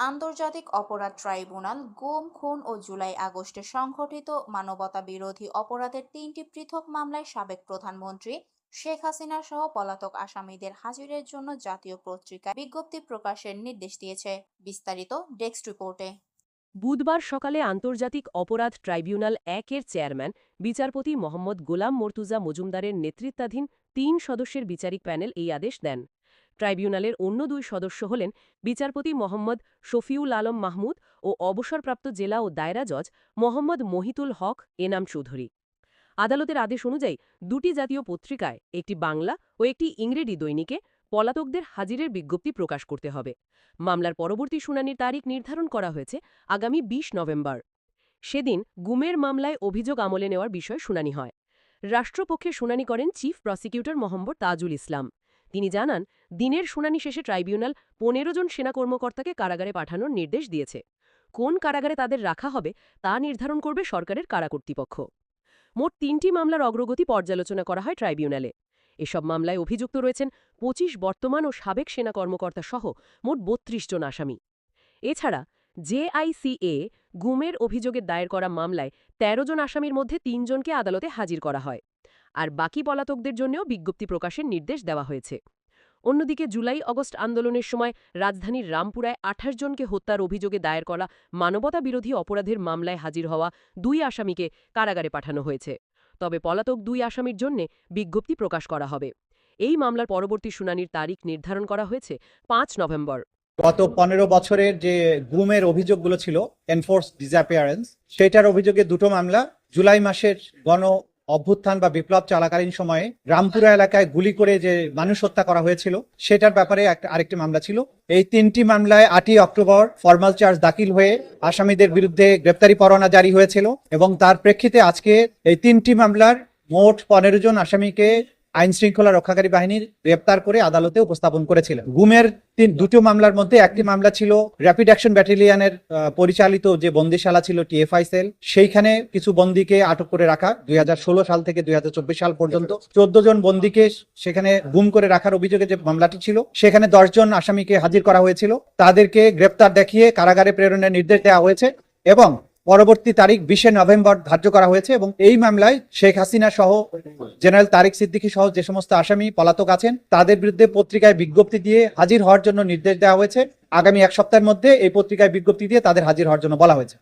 আন্তর্জাতিক অপরাধ ট্রাইব্যুনাল গুম, খুন ও জুলাই আগস্টে সংঘটিত মানবতা বিরোধী অপরাধের ৩টি পৃথক মামলায় সাবেক প্রধানমন্ত্রী শেখ হাসিনা সহ পলাতক আসামিদের হাজিরের জন্য জাতীয় পত্রিকায় বিজ্ঞপ্তি প্রকাশের নির্দেশ দিয়েছে। বিস্তারিত ডেস্ক রিপোর্টে। বুধবার সকালে আন্তর্জাতিক অপরাধ ট্রাইব্যুনাল ১-এর চেয়ারম্যান বিচারপতি মোহাম্মদ গোলাম মর্তুজা মজুমদারের নেতৃত্বাধীন ৩ সদস্যের বিচারিক প্যানেল এই আদেশ দেন। ট্রাইব্যুনালের অন্য ২ সদস্য হলেন বিচারপতি মোহাম্মদ শফিউল আলম মাহমুদ ও অবসরপ্রাপ্ত জেলা ও দায়রা জজ মোহাম্মদ মহিতুল হক এনাম চৌধুরী। আদালতের আদেশ অনুযায়ী ২টি জাতীয় পত্রিকায়, একটি বাংলা ও একটি ইংরেজি দৈনিকে পলাতকদের হাজিরের বিজ্ঞপ্তি প্রকাশ করতে হবে। মামলার পরবর্তী শুনানির তারিখ নির্ধারণ করা হয়েছে আগামী ২০ নভেম্বর। সেদিন গুমের মামলায় অভিযোগ আমলে নেওয়ার বিষয়ে শুনানি হয়। রাষ্ট্রপক্ষে শুনানি করেন চিফ প্রসিকিউটর মোহাম্মদ তাজুল ইসলাম। তিনি জানান, দিনের শুনানি শেষে ট্রাইব্যুনাল ১৫ জন সেনা কর্মকর্তাকে কারাগারে পাঠানোর নির্দেশ দিয়েছে। কোন কারাগারে তাদের রাখা হবে তা নির্ধারণ করবে সরকারের কারা কর্তৃপক্ষ। মোট ৩টি মামলার অগ্রগতি পর্যালোচনা করা হয় ট্রাইব্যুনালে। এসব মামলায় অভিযুক্ত রয়েছেন ২৫ বর্তমান ও সাবেক সেনা কর্মকর্তা সহ মোট ৩২ জন আসামি। এছাড়া জেআইসিএ গুমের অভিযোগে দায়ের করা মামলায় ১৩ জন আসামির মধ্যে ৩ জনকে আদালতে হাজির করা হয়, আর বাকি পলাতকদের জন্যও বিজ্ঞপ্তি প্রকাশের নির্দেশ দেওয়া হয়েছে। অন্যদিকে জুলাই আগস্ট আন্দোলনের সময় রাজধানীর রামপুরায় ২৮ জনকে হত্যার অভিযোগে দায়ের করা মানবতা বিরোধী অপরাধের মামলায় হাজির হওয়া ২ আসামিকে কারাগারে পাঠানো হয়েছে। তবে পলাতক ২ আসামির জন্যে বিজ্ঞপ্তি প্রকাশ করা হবে। এই মামলার পরবর্তী শুনানির তারিখ নির্ধারণ করা হয়েছে ৫ নভেম্বর। গত ১৫ বছরের যে গুমের অভিযোগগুলো ছিল, এনফোর্স ডিসঅ্যাপিয়ারেন্স, সেটার অভিযোগে ২টো মামলা। জুলাই মাসের গণ অভ্যুত্থান বা বিপ্লব চলাকালীন সময়ে রামপুরা এলাকায় গুলি করে যে মানুষ হত্যা করা হয়েছিল, সেটার ব্যাপারে আরেকটি মামলা ছিল। এই ৩টি মামলায় ৮ই অক্টোবর ফরমাল চার্জ দাখিল হয়ে আসামিদের বিরুদ্ধে গ্রেপ্তারি পরোয়ানা জারি হয়েছিল এবং তার প্রেক্ষিতে আজকে এই ৩টি মামলার মোট ১৫ জন আসামিকে আইন শৃঙ্খলা রক্ষাকারী বাহিনীর গ্রেপ্তার করে আদালতে উপস্থাপন করেছিলেন। গুমের ২টো মামলার মধ্যে একটি মামলা ছিল র্যাপিড অ্যাকশন ব্যাটালিয়নের পরিচালিত যে বন্দিশালা ছিল টিএফআই সেল, সেইখানে কিছু বন্দীকে আটক করে রাখা ২০১৬ সাল থেকে ২০২৪ সাল পর্যন্ত ১৪ জন বন্দীকে সেখানে গুম করে রাখার অভিযোগে যে মামলাটি ছিল, সেখানে ১০ জন আসামিকে হাজির করা হয়েছিল। তাদেরকে গ্রেপ্তার দেখিয়ে কারাগারে প্রেরণের নির্দেশ দেওয়া হয়েছে এবং পরবর্তী তারিখ ২০ নভেম্বর ধার্য করা হয়েছে। এবং এই মামলায় শেখ হাসিনা সহ জেনারেল তারেক সিদ্দিকী সহ যে সমস্ত আসামি পলাতক আছেন, তাদের বিরুদ্ধে পত্রিকায় বিজ্ঞপ্তি দিয়ে হাজির হওয়ার জন্য নির্দেশ দেওয়া হয়েছে। আগামী ১ সপ্তাহের মধ্যে এই পত্রিকায় বিজ্ঞপ্তি দিয়ে তাদের হাজির হওয়ার জন্য বলা হয়েছে।